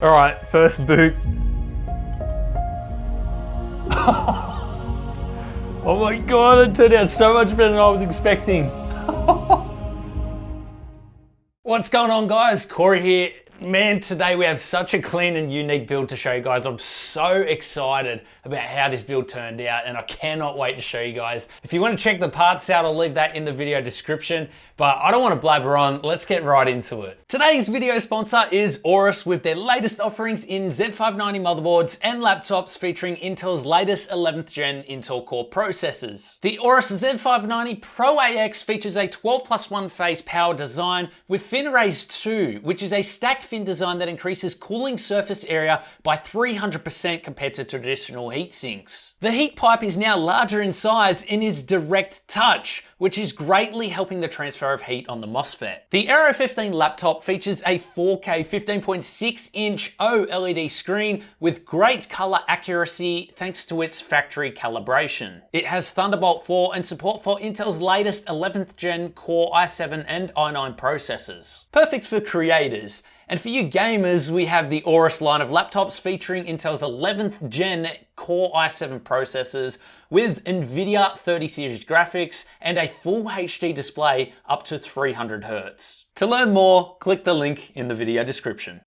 All right, first boot. Oh my God, it turned out so much better than I was expecting. What's going on, guys? Corey here. Man, today we have such a clean and unique build to show you guys. I'm so excited about how this build turned out and I cannot wait to show you guys. If you want to check the parts out, I'll leave that in the video description, but I don't want to blabber on. Let's get right into it. Today's video sponsor is Aorus with their latest offerings in Z590 motherboards and laptops featuring Intel's latest 11th gen Intel Core processors. The Aorus Z590 Pro AX features a 12+1 phase power design with fin arrays 2, which is a stacked fin design that increases cooling surface area by 300% compared to traditional heat sinks. The heat pipe is now larger in size and is direct touch, which is greatly helping the transfer of heat on the MOSFET. The Aero 15 laptop features a 4K 15.6-inch OLED screen with great color accuracy thanks to its factory calibration. It has Thunderbolt 4 and support for Intel's latest 11th gen Core i7 and i9 processors. Perfect for creators. And for you gamers, we have the Aorus line of laptops featuring Intel's 11th gen Core i7 processors with Nvidia 30 series graphics and a full HD display up to 300 Hz. To learn more, click the link in the video description.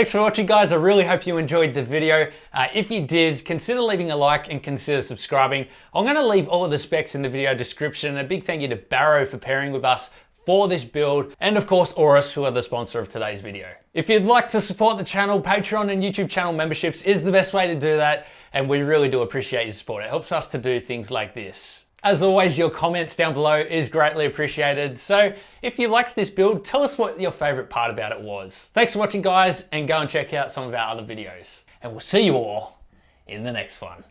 Thanks for watching, guys. I really hope you enjoyed the video. If you did, consider leaving a like and consider subscribing. I'm gonna leave all of the specs in the video description. A big thank you to Barrow for pairing with us for this build, and of course Aurus, who are the sponsor of today's video. If you'd like to support the channel, Patreon and YouTube channel memberships is the best way to do that, and we really do appreciate your support. It helps us to do things like this. As always, your comments down below is greatly appreciated. So if you liked this build, tell us what your favorite part about it was. Thanks for watching, guys, and go and check out some of our other videos. And we'll see you all in the next one.